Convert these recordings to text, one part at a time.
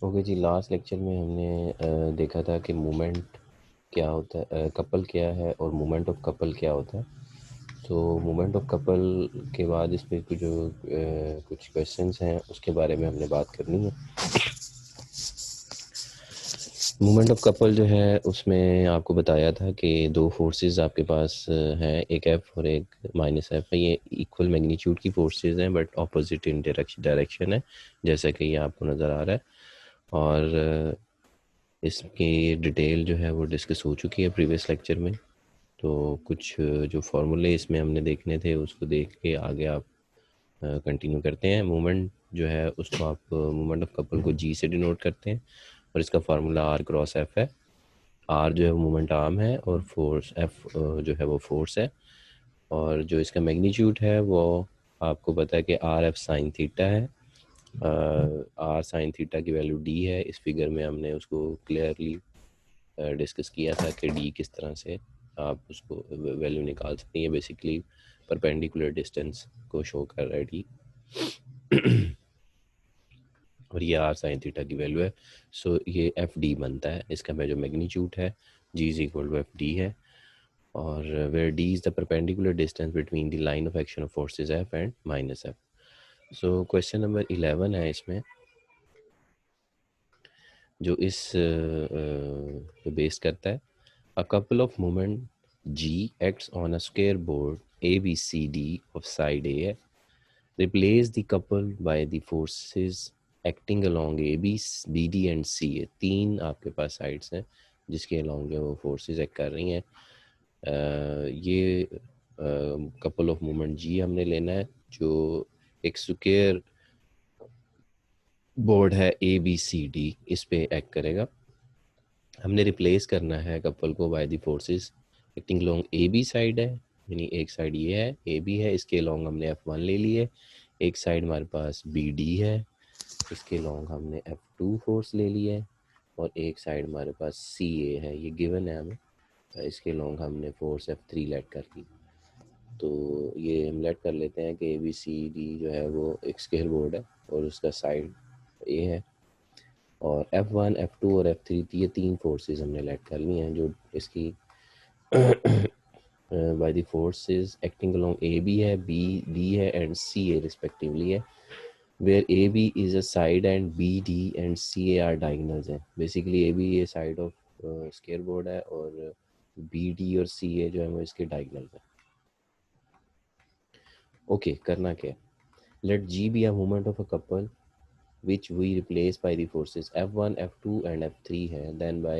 Okay जी, last lecture में हमने देखा था कि मोमेंट क्या होता है, कपल क्या है और मोमेंट ऑफ कपल क्या होता है। तो मोमेंट ऑफ कपल के बाद इस पे कुछ क्वेश्चंस हैं, उसके बारे में हमने बात करनी है। मोमेंट ऑफ कपल जो है उसमें आपको बताया था कि दो फोर्सेस आपके पास हैं, एक एफ और एक माइनस एफ है। ये इक्वल मैग्नीट्यूड की फोर्सेस हैं बट ऑपोजिट इन डायरेक्शन है, जैसा कि ये आपको नज़र आ रहा है। और इसकी डिटेल जो है वो डिस्कस हो चुकी है प्रीवियस लेक्चर में। तो कुछ जो फार्मूले इसमें हमने देखने थे उसको देख के आगे आप कंटिन्यू करते हैं। मूवमेंट जो है उसको आप मूवमेंट ऑफ कपल को जी से डिनोट करते हैं और इसका फार्मूला आर क्रॉस एफ है। आर जो है वो मोमेंट आर्म है और फोर्स एफ जो है वो फोर्स है। और जो इसका मैग्नीट्यूड है वो आपको पता है कि आर एफ साइन थीटा है। आर साइन थीटा की वैल्यू डी है। इस फिगर में हमने उसको क्लियरली डिस्कस किया था कि डी किस तरह से आप उसको वैल्यू निकाल सकते हैं। बेसिकली परपेंडिकुलर डिस्टेंस को शो कर रहा है डी और ये आर साइन थीटा की वैल्यू है। सो ये एफ डी बनता है। इसका जो मैग्नीट्यूड है G is equal to F D है। और where D is the perpendicular distance between the line of action of forces F and minus F. So question number 11 है इसमें, जो इस पे बेस करता है। A couple of moment G acts on a square board ABCD of side A. Replace the couple by the forces acting along AB, BD and C. तीन आपके पास sides हैं जिसके along वो forces act कर रही हैं। ये couple of moment G हमने लेना है जो एक स्क्वायर बोर्ड है ABCD, इस पे एक्ट करेगा। हमने रिप्लेस करना है कपल को by the forces acting long A B side है, यानी एक साइड ये है ए बी है, इसके लॉन्ग हमने F1 ले लिए। एक साइड हमारे पास बी डी है, इसके लॉन्ग हमने F2 फोर्स ले लिए। और एक साइड हमारे पास सी ए है, ये गिवन है हमें, इसके लॉन्ग हमने फोर्स F3 लेट कर ली। तो ये हम लेट कर लेते हैं कि ए बी सी डी जो है वो एक स्क्वायर बोर्ड है और उसका साइड ए है। और F1, F2 और F3 ये तीन फोर्सेस हमने लेट कर ली हैं जो इसकी by the forces acting along A B है, बी डी है एंड सी ए रिस्पेक्टिवली है। Where A B is a side and B D and C A are diagonals हैं। बेसिकली ए बी ये side of square board है और B D और C ए जो है वो इसके डायगोनल है। ओके, करना क्या है? Let G be a moment of a couple which we replace by the forces F1, F2 and F3 है। then by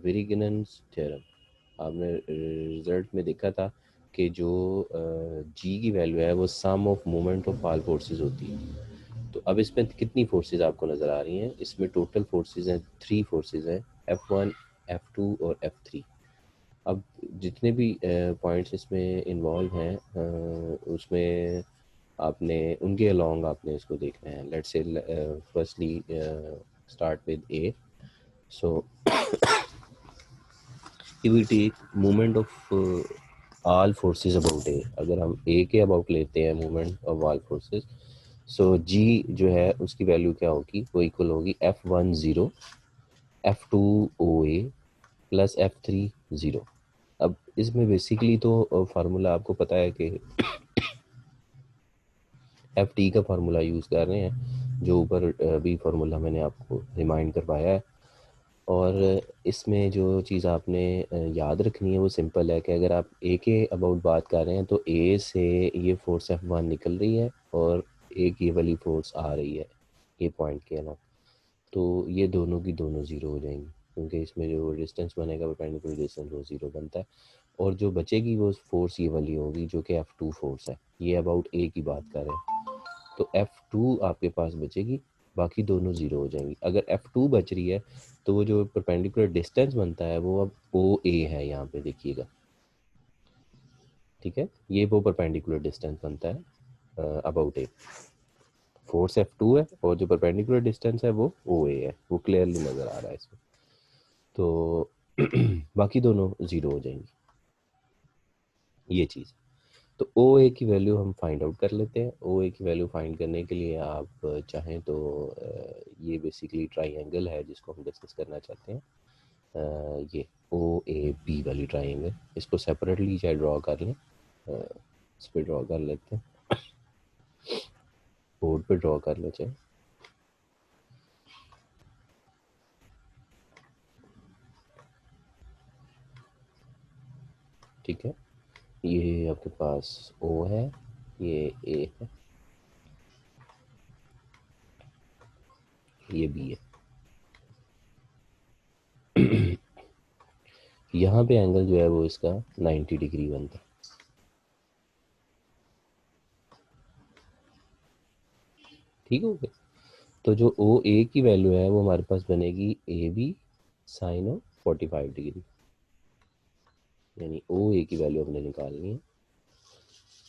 Virignin's theorem आपने रिजल्ट में देखा था कि जो G की वैल्यू है वो sum of moment of all forces होती है। तो अब इसमें कितनी फोर्सेस आपको नज़र आ रही हैं? इसमें टोटल फोर्सेस हैं, 3 फोर्सेस हैं, F1, F2 और F3। अब जितने भी पॉइंट्स इसमें इन्वॉल्व हैं उसमें आपने उनके अलोंग आपने इसको देखना है। Let's say firstly start with A. So if we take movement of all forces about A, अगर हम ए के अबाउट लेते हैं movement of all forces, so G जो है उसकी वैल्यू क्या होगी? वो इक्वल होगी F1 0, F2 ओ ए प्लस F3 0। अब इसमें बेसिकली तो फार्मूला आपको पता है कि एफ टी का फार्मूला यूज़ कर रहे हैं, जो ऊपर भी फार्मूला मैंने आपको रिमाइंड करवाया है। और इसमें जो चीज़ आपने याद रखनी है वो सिंपल है कि अगर आप ए के अबाउट बात कर रहे हैं तो ए से ये फोर्स F1 निकल रही है और एक ये वाली फोर्स आ रही है ये पॉइंट के अलावा, तो ये दोनों की दोनों ज़ीरो हो जाएंगी क्योंकि इसमें जो डिस्टेंस बनेगा परपेंडिकुलर डिस्टेंस वो ज़ीरो बनता है। और जो बचेगी वो फोर्स ये वाली होगी जो कि F2 फोर्स है। ये अबाउट ए की बात कर रहे हैं, तो F2 आपके पास बचेगी, बाकी दोनों ज़ीरो हो जाएंगी। अगर F2 बच रही है तो वो जो परपेंडिकुलर डिस्टेंस बनता है वो अब ओ ए है, यहाँ पे देखिएगा, ठीक है। ये वो परपेंडिकुलर डिस्टेंस बनता है अबाउट ए। फोर्स F2 है और जो परपेंडिकुलर डिस्टेंस है वो ओ ए है, वो क्लियरली नज़र आ रहा है इसमें। तो बाकी दोनों ज़ीरो हो जाएंगी, ये चीज़। तो ओ ए की वैल्यू हम फाइंड आउट कर लेते हैं। ओ ए की वैल्यू फाइंड करने के लिए आप चाहें तो ये बेसिकली ट्राइंगल है जिसको हम डिस्कस करना चाहते हैं। ये OAB वाली ट्राइंगल, इसको सेपरेटली चाहे ड्रॉ कर लें, इस पर ड्रॉ कर लेते हैं, बोर्ड पे ड्रॉ कर लें चाहे। ठीक है, ये आपके पास O है, ये A है, ये B है। यहाँ पे एंगल जो है वो इसका 90 डिग्री बनता है। ठीक हो गया। तो जो OA की वैल्यू है वो हमारे पास बनेगी AB साइन ऑफ 45 डिग्री, यानी OA की वैल्यू हमने निकालनी है।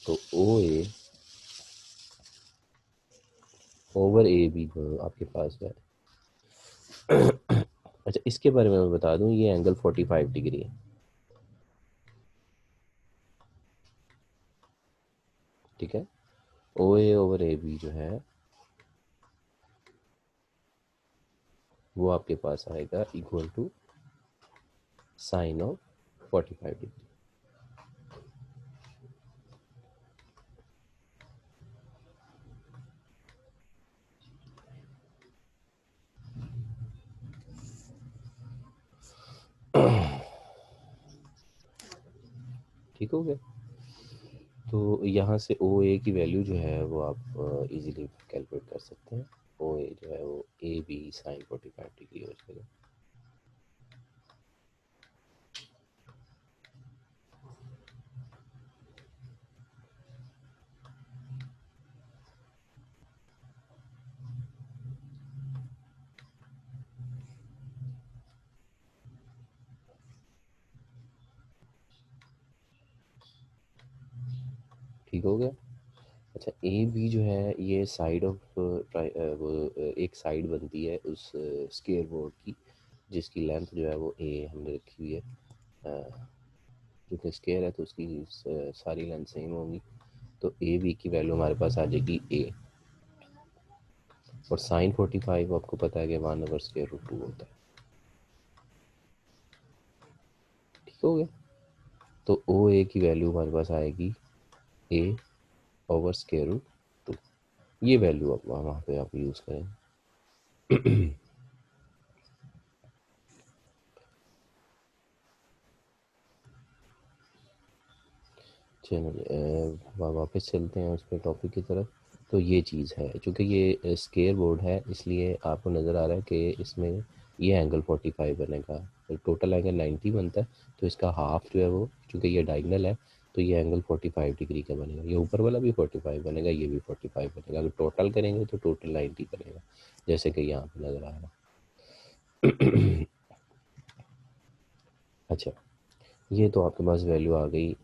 तो OA ओवर AB आपके पास है। अच्छा, इसके बारे में मैं बता दूं, ये एंगल 45 डिग्री है। ठीक है, OA ओवर AB जो है वो आपके पास आएगा equal to sine of 45 degree. ठीक हो गया। तो यहाँ से OA की वैल्यू जो है वो आप इजीली कैलकुलेट कर सकते हैं। OA जो है वो AB साइन 45 डिग्री हो जाएगा। ठीक हो गया। अच्छा, AB जो है ये साइड ऑफ वो एक साइड बनती है उस स्क्वायर बोर्ड की, जिसकी लेंथ जो है वो A हमने रखी हुई है। क्योंकि स्क्वायर है तो उसकी सारी लेंथ सेम होंगी। तो AB की वैल्यू हमारे पास आ जाएगी A, और साइन 45 आपको पता है कि 1/√2 होता है। ठीक हो गया। तो OA की वैल्यू हमारे पास आएगी A ओवर √2। ये वैल्यू आप वहाँ पे आप यूज़ करें। चलिए वापस चलते हैं उस पर टॉपिक की तरफ। तो ये चीज़ है, चूँकि ये स्केयर बोर्ड है इसलिए आपको नज़र आ रहा है कि इसमें ये एंगल 45 बनेगा। तो टोटल एंगल 90 बनता है, तो इसका हाफ जो है वो, चूँकि ये डायगनल है तो ये एंगल 45 डिग्री का बनेगा। ये ऊपर वाला भी 45 बनेगा, ये भी 45 बनेगा। अगर टोटल करेंगे तो टोटल 90 बनेगा, जैसे कि यहाँ पर नज़र आ रहा है। अच्छा, ये तो आपके पास वैल्यू आ गई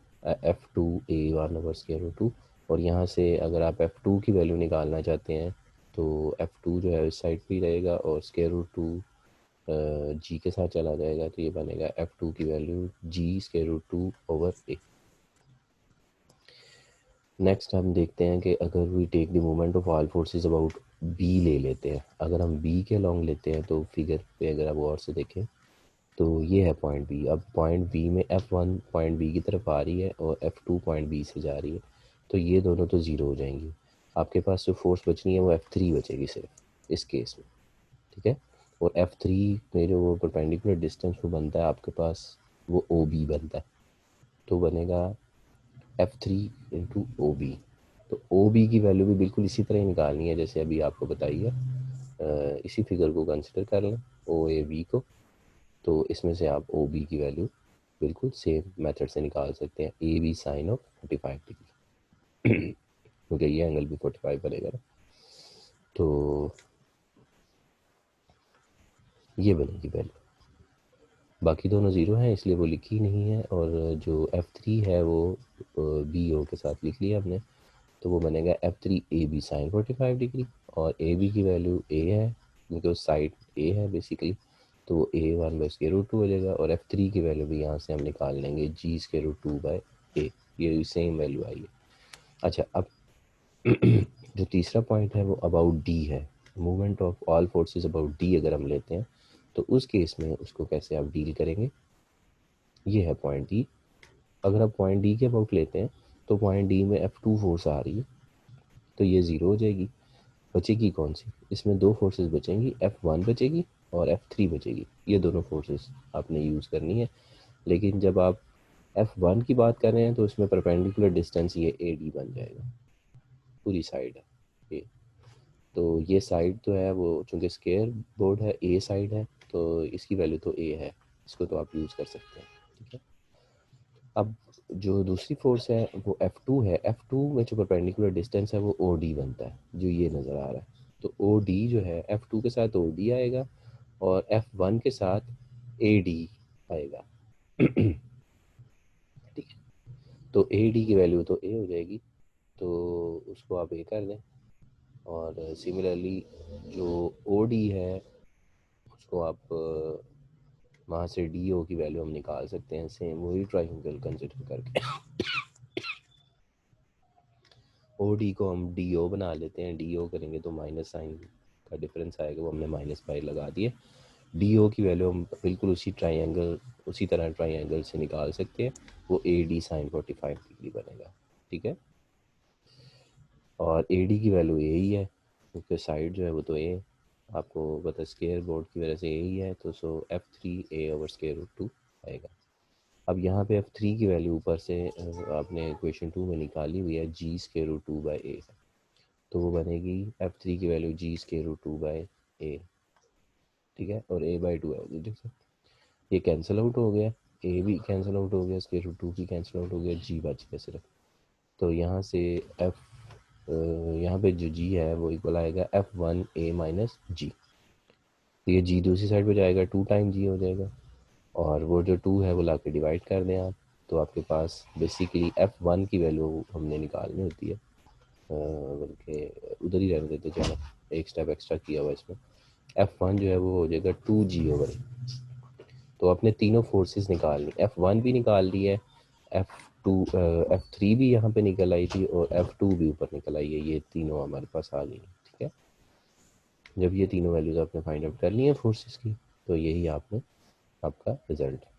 F2A1/√2। और यहाँ से अगर आप F2 की वैल्यू निकालना चाहते हैं तो F2 जो है इस साइड पे ही रहेगा और √2 G के साथ चला जाएगा, तो ये बनेगा F2 की वैल्यू G√2/A। नेक्स्ट हम देखते हैं कि अगर we take the moment of all forces about B ले लेते हैं। अगर हम B के अलॉन्ग लेते हैं तो फिगर पे अगर आप गौर से देखें तो ये है पॉइंट बी। अब पॉइंट बी में F1 पॉइंट बी की तरफ आ रही है और F2 पॉइंट बी से जा रही है, तो ये दोनों तो ज़ीरो हो जाएंगी। आपके पास जो फोर्स बचनी है वो F3 बचेगी सिर्फ इस केस में। ठीक है, और F3 में जो वो परपेंडिकुलर डिस्टेंस वो बनता है आपके पास, वो OB बनता है। तो बनेगा F3 इंटू OB। तो OB की वैल्यू भी बिल्कुल इसी तरह ही निकालनी है जैसे अभी आपको बताई है। इसी फिगर को कंसिडर कर लें, OAB को। तो इसमें से आप OB की वैल्यू बिल्कुल सेम मेथड से निकाल सकते हैं, AB साइन ऑफ 45 डिग्री। क्योंकि ये एंगल भी 45 बनेगा ना, तो ये बनेगी वैल्यू। बाकी दोनों ज़ीरो हैं इसलिए वो लिखी नहीं है, और जो F3 है वो BO के साथ लिख लिया हमने। तो वो बनेगा F3 AB साइन 45 डिग्री, और AB की वैल्यू A है क्योंकि उस साइड A है बेसिकली, तो A1/√2 हो जाएगा। और F3 की वैल्यू भी यहाँ से हम निकाल लेंगे G√2/A। ये सेम वैल्यू आई है। अच्छा, अब जो तीसरा पॉइंट है वो अबाउट D है। Movement of all forces about D अगर हम लेते हैं तो उस केस में उसको कैसे आप डील करेंगे, ये है पॉइंट डी। अगर आप पॉइंट डी के अबाउट लेते हैं तो पॉइंट डी में F2 फोर्स आ रही है तो ये ज़ीरो हो जाएगी। बचेगी कौन सी, इसमें दो फोर्सेस बचेंगी, F1 बचेगी और F3 बचेगी। ये दोनों फोर्सेस आपने यूज़ करनी है। लेकिन जब आप F1 की बात कर रहे हैं तो इसमें परपेंडिकुलर डिस्टेंस ये AD बन जाएगा, पूरी साइड है ये। तो ये साइड तो है वो, चूँकि स्केयर बोर्ड है, ए साइड है, तो इसकी वैल्यू तो ए है, इसको तो आप यूज़ कर सकते हैं। ठीक है, अब जो दूसरी फोर्स है वो F2 है। F2 में जो परपेंडिकुलर डिस्टेंस है वो OD बनता है, जो ये नज़र आ रहा है। तो OD जो है F2 के साथ OD आएगा और F1 के साथ AD आएगा। ठीक है, तो AD की वैल्यू तो A हो जाएगी, तो उसको आप A कर दें। और सिमिलरली जो OD है उसको आप वहाँ से DO की वैल्यू हम निकाल सकते हैं, सेम वही ट्राइंगल कंसिडर करके। OD को हम DO बना लेते हैं। DO करेंगे तो माइनस साइन का डिफरेंस आएगा, वो हमने माइनस पाई लगा दिए। DO की वैल्यू हम बिल्कुल उसी तरह ट्राइंगल से निकाल सकते हैं, वो AD साइन 45 डिग्री बनेगा। ठीक है, और AD की वैल्यू ए ही है क्योंकि साइड जो है वो तो ए, आपको पता स्केयर बोर्ड की वजह से ए ही है, तो सो F3 A/√2 आएगा। अब यहाँ पे F3 की वैल्यू ऊपर से आपने इक्वेशन 2 में निकाली हुई है, G√2/A, तो वो बनेगी F3 की वैल्यू G√2/A। ठीक है, और A/2 है, देख सकते ये कैंसिल आउट हो गया, ए भी कैंसिल आउट हो गया, स्केयर रूट 2 भी कैंसिल आउट हो गया, जी बच गया सिर्फ। तो यहाँ से एफ यहाँ पे जो जी है वो इक्वल आएगा F1A - G। तो ये जी दूसरी साइड पे जाएगा, 2 टाइम जी हो जाएगा, और वो जो 2 है वो ला के डिवाइड कर दें आप, तो आपके पास बेसिकली F1 की वैल्यू हमने निकालनी होती है, बल्कि उधर ही रहने देते, चलो एक स्टेप एक्स्ट्रा किया हुआ इसमें। F1 जो है वो हो जाएगा 2G/। तो आपने तीनों फोर्सेस निकाल ली, F1 भी निकाल ली है, F2 F3 भी यहाँ पे निकल आई थी और F2 भी ऊपर निकल आई है, ये तीनों हमारे पास आ गई। ठीक है, जब ये तीनों वैल्यूज़ आपने फाइंड आउट कर ली हैं फोर्सेस की, तो यही आपका रिजल्ट है।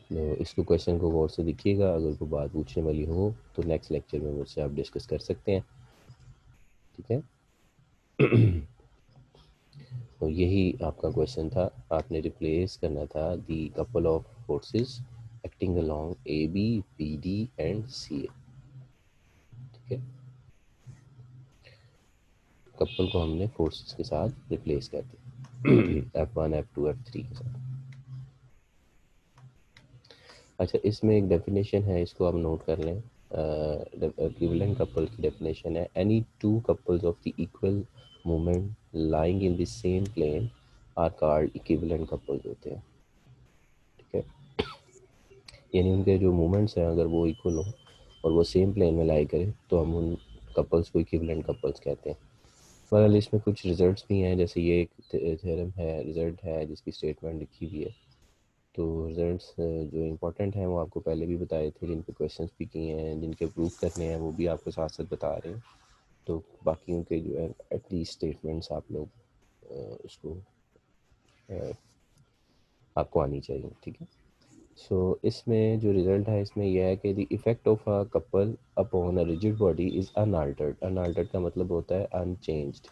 तो इसको क्वेश्चन को गौर से देखिएगा, अगर कोई बात पूछने वाली हो तो नेक्स्ट लेक्चर में मुझसे आप डिस्कस कर सकते हैं। ठीक है, तो यही आपका क्वेश्चन था, आपने रिप्लेस करना था the couple of forces acting along AB BD and CA। ठीक है, कपल को हमने फोर्सेस के साथ रिप्लेस कर दिया F1 F2 F3 के साथ। अच्छा, इसमें एक डेफिनेशन है, इसको आप नोट कर लें। इक्विवेलेंट कपल की डेफिनेशन है, any two couples of the equal moment lying in the same plane are called equivalent couples होते हैं। ठीक है, यानी उनके जो मोमेंट्स हैं अगर वो इक्वल हो और वो सेम प्लेन में लाई करें तो हम उन कपल्स को इक्विवेलेंट कपल्स कहते हैं। बहरहाल इसमें कुछ रिजल्ट्स भी हैं, जैसे ये एक थ्योरम है, रिजल्ट है जिसकी स्टेटमेंट लिखी हुई है। तो रिजल्ट्स जो इंपॉर्टेंट हैं वो आपको पहले भी बताए थे, जिन पे क्वेश्चंस भी किए हैं, जिनके प्रूव करने हैं वो भी आपको साथ साथ बता रहे हैं। तो बाकियों के जो है एटलीस्ट स्टेटमेंट्स आप लोग उसको आपको आनी चाहिए। ठीक है, सो इसमें जो रिज़ल्ट है इसमें यह है कि the effect of a couple upon a rigid body is unaltered. Unaltered का मतलब होता है अनचेंज्ड,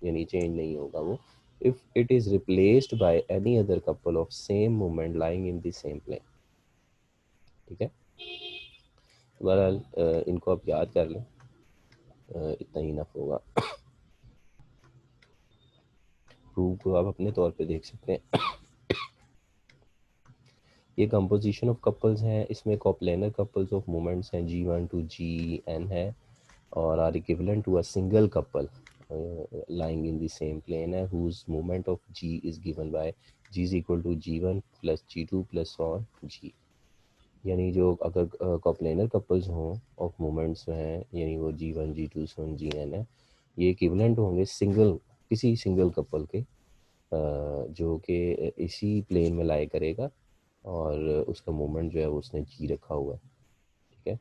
यानी चेंज नहीं होगा वो, if it is replaced by any other couple of same moment lying in the same plane. ठीक है, बहरहाल इनको आप याद कर लें, इतना ही इनफ होगा। प्रूव को आप अपने तौर पे देख सकते हैं। ये कंपोजिशन ऑफ कपल्स हैं, इसमें कोप्लेनर कपल्स ऑफ मोमेंट्स हैं G1 to GN है, और are equivalent to a single couple lying in the same plane है whose moment of G is given by G is equal to G1 plus G2 plus on G। यानी जो अगर coplanar couples हों of moments हैं, यानी वो G1 G2 so on GN है, ये इक्विवेलेंट होंगे किसी सिंगल कपल के, जो कि इसी प्लेन में लाई करेगा और उसका मोमेंट जो है वो उसने जी रखा हुआ है। ठीक है,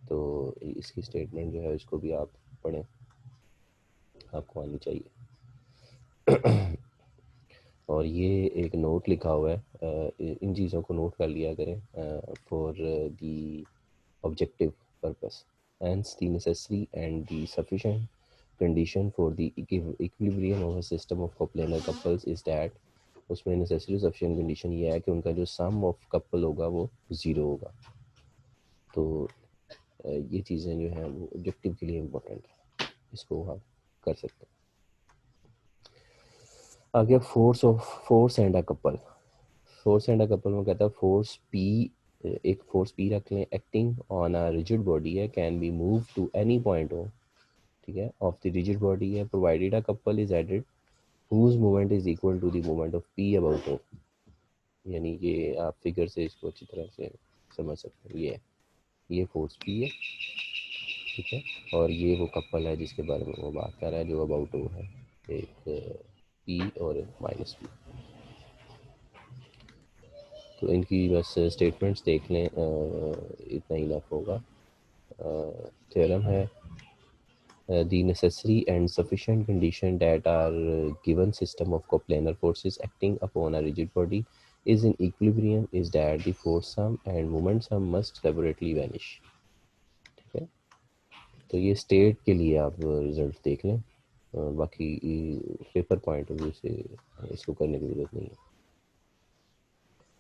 तो इसकी स्टेटमेंट जो है इसको भी आप पढ़ें। आपको आनी चाहिए। और ये एक नोट लिखा हुआ है, इन चीज़ों को नोट कर लिया करें for the objective purpose. Hence the necessary and the sufficient condition for the equilibrium of a system of coplanar couples is that उसमें necessary sufficient condition ये है कि उनका जो sum of couple होगा वो ज़ीरो होगा। तो ये चीज़ें जो हैं वो ऑब्जेक्टिव के लिए इम्पोर्टेंट है, इसको आप कर सकते हैं। आगे force and a couple. Force and a couple में कहता है फोर्स पी, एक फोर्स पी रख लें, acting on a rigid body है, can be move to any point हो, ठीक है, ऑफ द रिजिड बॉडी है, provided a couple is added whose movement is equal to the movement of P about O. यानी ये आप figure से इसको अच्छी तरह से समझ सकते हैं। ये फोर्स पी है, ठीक है, और ये वो कपल है जिसके बारे में वो बात कर रहा है, जो अबाउट ओ है, एक पी और एक माइनस पी। तो इनकी बस स्टेटमेंट्स देख लें, इतना ही इनफ होगा। थ्योरम है, the necessary and sufficient condition that our given system of coplanar forces acting upon a rigid body is in equilibrium is that the force sum and moment sum must separately vanish, ठीक है। तो ये state के लिए आप result देख लें, बाकी पेपर पॉइंट ऑफ व्यू से इसको करने की ज़रूरत नहीं है।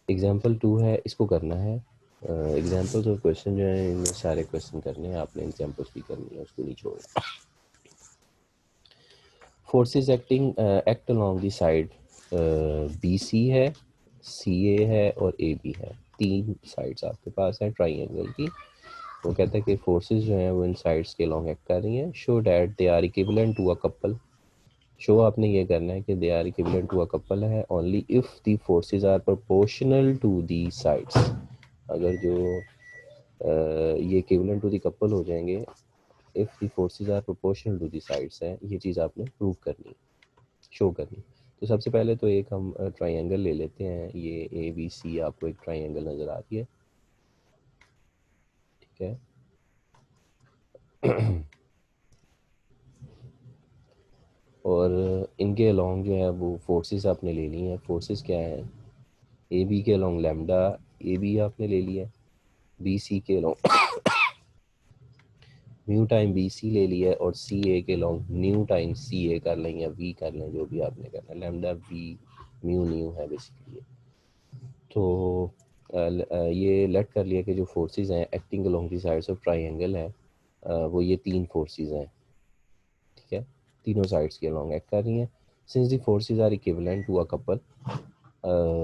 एग्जाम्पल 2 है, इसको करना है। एग्जाम्पल्स और क्वेश्चन जो है इनमें सारे क्वेश्चन करने हैं आपने, एग्जाम्पल्स भी करनी है, उसको नहीं छोड़ना। Forces acting act along the side B C है, सी ए है और ए बी है, तीन साइड्स आपके पास हैं ट्राइंगल की। वो कहता है कि फोर्सेस जो हैं वो इन साइड्स के अलोंग एक्ट कर रही हैं। Show that they are equivalent to a couple. Show आपने ये करना है कि they are equivalent to a couple है only if the forces are proportional to the sides. अगर जो ये इक्विवेलेंट टू द कपल हो जाएंगे if the forces are proportional to the sides है, ये चीज़ आपने प्रूव करनी है, शो करनी। तो सबसे पहले तो एक हम ट्राइंगल ले लेते हैं। ये ए बी सी आपको एक ट्राइंगल नज़र आ रही है, ठीक है। और इनके अलोंग जो है वो फोर्सेस आपने ले ली हैं। फोर्सेस क्या हैं, ए बी के अलोंग लैम्डा ए बी आपने ले लिया है, बी सी के along mu time B C ले लिया है, और सी ए के along nu time C A कर लें या वी कर लें, जो भी आपने करना है। लैम्डा वी म्यू न्यू है बेसिकली। तो ये लेट कर लिया कि जो फोर्सेस हैं acting along the sides of triangle है, वो ये तीन फोर्सेस हैं, ठीक है, तीनों साइड्स के अलोंग एक्ट कर रही हैं। Since the forces are equivalent to a couple,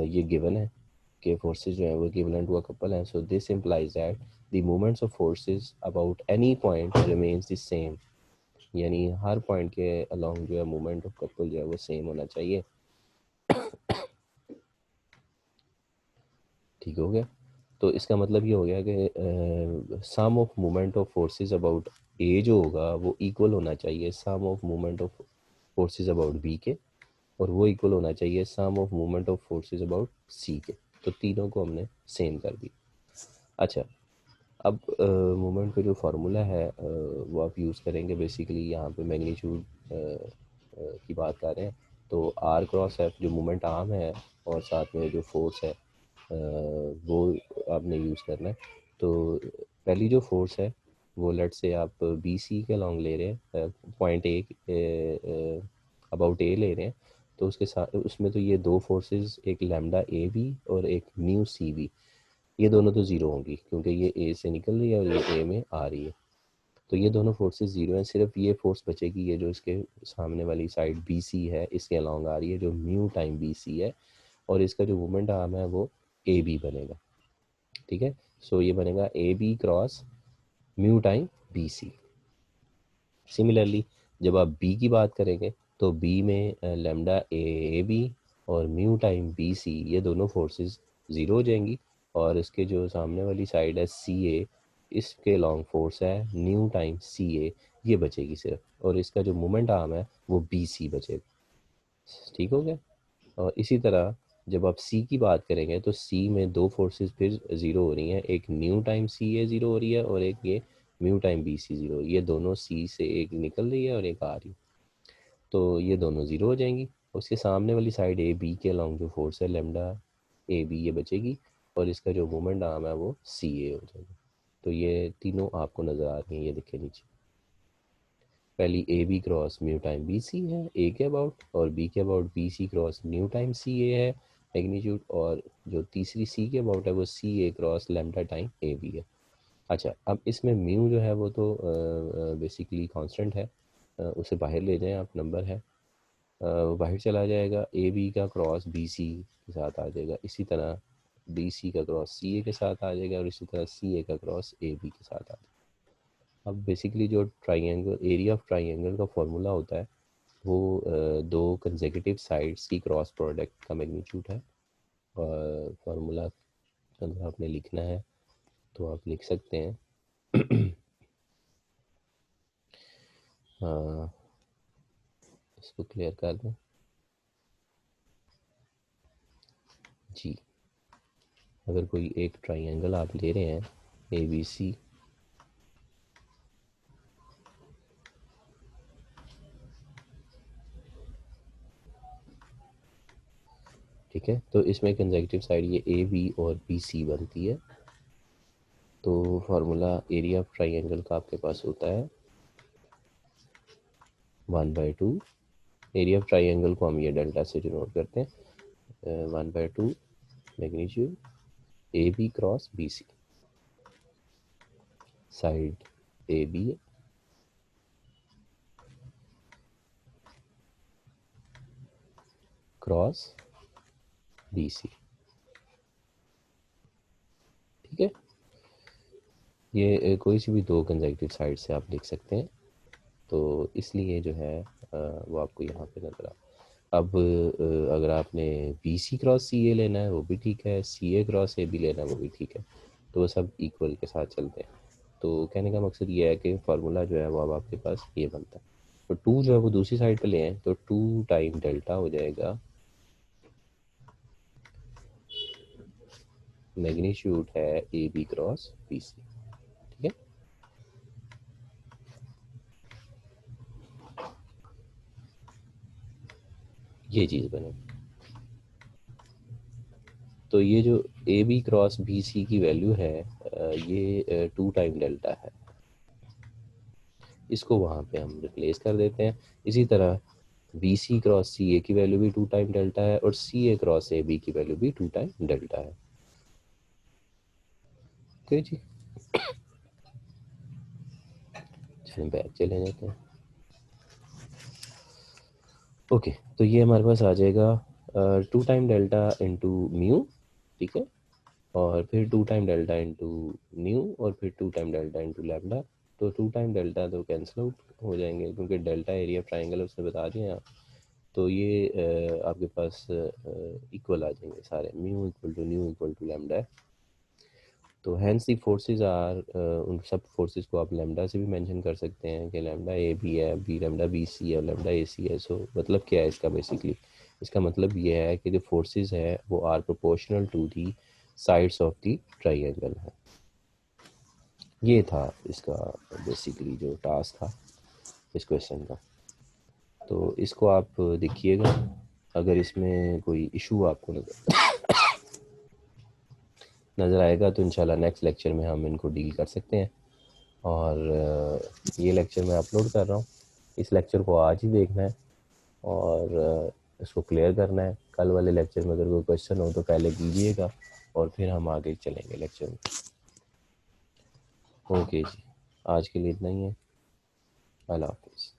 ये गिवन है कि फोर्सेस जो हैं वो इक्विवेलेंट टू अ कपल हैं। So this implies that the moments of forces about any point remains the same. यानी हर पॉइंट के अलोंग जो है मोमेंट ऑफ कपल जो है वो सेम होना चाहिए, ठीक हो गया। तो इसका मतलब ये हो गया कि sum of moment of forces about A जो होगा वो इक्वल होना चाहिए sum of moment of forces about B के, और वो इक्वल होना चाहिए sum of moment of forces about C के। तो तीनों को हमने सेम कर दी। अच्छा, अब मोमेंट का जो फार्मूला है वो आप यूज़ करेंगे। बेसिकली यहाँ पे मैग्नीट्यूड की बात कर रहे हैं, तो आर क्रॉस एफ जो मोमेंट आर्म है और साथ में जो फोर्स है वो आपने यूज़ करना है। तो पहली जो फोर्स है वो लेट से आप बी सी के लॉन्ग ले रहे हैं, पॉइंट ए अबाउट ए ले रहे हैं, तो उसके साथ उसमें तो ये दो फोर्सेस, एक लैम्डा ए बी और एक न्यू सी बी, ये दोनों तो ज़ीरो होंगी क्योंकि ये ए से निकल रही है और ये ए में आ रही है। तो ये दोनों फोर्सेस ज़ीरो हैं, सिर्फ ये फोर्स बचेगी, ये जो इसके सामने वाली साइड बी सी है इसके अलॉन्ग आ रही है, जो म्यू टाइम बी सी है, और इसका जो मोमेंट आर्म है वो ए बी बनेगा, ठीक है। सो ये बनेगा A B cross mu time B C. Similarly जब आप बी की बात करेंगे तो बी में लेमडा ए बी और म्यू टाइम बी सी, ये दोनों फोर्सेस ज़ीरो हो जाएंगी, और इसके जो सामने वाली साइड है सी ए, इसके लॉन्ग फोर्स है न्यू टाइम सी ए, ये बचेगी सिर्फ, और इसका जो मोमेंट आर्म है वो बी सी बचेगा, ठीक हो गया। और इसी तरह जब आप सी की बात करेंगे तो सी में दो फोर्सेस फिर ज़ीरो हो रही हैं, एक nu time C A zero हो रही है और एक ये mu time B C zero, ये दोनों सी से एक निकल रही है और एक आ रही है। तो ये दोनों ज़ीरो हो जाएंगी। उसके सामने वाली साइड ए बी के अलॉन्ग जो फोर्स है लेमडा ए बी ये बचेगी, और इसका जो मोमेंट आर्म है वो सी ए हो जाएगा। तो ये तीनों आपको नज़र आ रही हैं, ये देखें नीचे। पहली A B cross mu time B C है ए के अबाउट, और बी के about B C cross nu time C A है मैग्नीट्यूड, और जो तीसरी सी के अबाउट है वो C A cross lambda times A B है। अच्छा, अब इसमें म्यू जो है वो तो बेसिकली कांस्टेंट है, उसे बाहर ले जाएं आप, नंबर है, वो बाहर चला जाएगा। ए बी का क्रॉस बी सी के साथ आ जाएगा, इसी तरह बी सी का क्रॉस सी ए के साथ आ जाएगा, और इसी तरह सी ए का क्रॉस ए बी के साथ आ जाएगा। अब बेसिकली जो ट्राइंगल एरिया ऑफ ट्राइंगल का फॉर्मूला होता है वो दो कंसेक्यूटिव साइड्स की क्रॉस प्रोडक्ट का मैग्नीट्यूड है। और फार्मूला अगर आपने लिखना है तो आप लिख सकते हैं। इसको क्लियर कर दें जी। अगर कोई एक ट्राइंगल आप ले रहे हैं ए बी सी, ठीक है, तो इसमें कंसेक्यूटिव साइड ये ए बी और बी सी बनती है। तो फार्मूला एरिया ऑफ ट्राइंगल का आपके पास होता है 1/2। एरिया ऑफ ट्राइंगल को हम ये डेल्टा से डिनोट करते हैं, 1/2 magnitude A B cross B C, side A B cross B C, ठीक है। ये कोई सी भी दो कंसेक्यूटिव साइड से आप लिख सकते हैं, तो इसलिए जो है वो आपको यहाँ पे नजर आ। अब अगर आपने बी सी क्रॉस सी ए लेना है वो भी ठीक है, C A cross A B लेना है वो भी ठीक है, तो वो सब इक्वल के साथ चलते हैं। तो कहने का मकसद ये है कि फार्मूला जो है वो अब आपके पास ये बनता है। तो टू जो है वो दूसरी साइड पे ले आए तो टू टाइम डेल्टा हो जाएगा, मैग्नीट्यूड है A B cross B C, ठीक है। ये चीज़ बने। तो ये जो A B cross B C की वैल्यू है ये टू टाइम डेल्टा है, इसको वहाँ पे हम रिप्लेस कर देते हैं। इसी तरह बी सी क्रॉस सी ए की वैल्यू भी टू टाइम डेल्टा है, और C A cross A B की वैल्यू भी टू टाइम डेल्टा है। ओके जी, चलिए बैक चले जाते हैं। ओके, तो ये हमारे पास आ जाएगा two time delta into mu, ठीक है, और फिर two time delta into nu, और फिर two time delta into lambda. तो टू टाइम डेल्टा तो कैंसिल आउट हो जाएंगे क्योंकि डेल्टा एरिया ट्राइंगल उसने बता दिया। तो ये आपके पास इक्वल आ जाएंगे सारे, mu equal to nu equal to lambda है। तो हैंस दी फोर्सेस आर, उन सब फोर्सेस को आप लैम्डा से भी मेंशन कर सकते हैं कि लैम्डा ए बी है, बी लैम्डा बी सी है, लैम्डा ए सी है। सो मतलब क्या है इसका, बेसिकली इसका मतलब ये है कि जो फोर्सेस है वो are proportional to the sides of the triangle है। ये था इसका बेसिकली जो टास्क था इस क्वेश्चन का। तो इसको आप देखिएगा, अगर इसमें कोई इशू आपको नज़र आएगा तो इंशाल्लाह नेक्स्ट लेक्चर में हम इनको डील कर सकते हैं। और ये लेक्चर मैं अपलोड कर रहा हूँ, इस लेक्चर को आज ही देखना है और इसको क्लियर करना है। कल वाले लेक्चर में अगर कोई क्वेश्चन हो तो पहले कीजिएगा और फिर हम आगे चलेंगे लेक्चर में। ओके जी, आज के लिए इतना ही है। अल्लाह हाफिज़।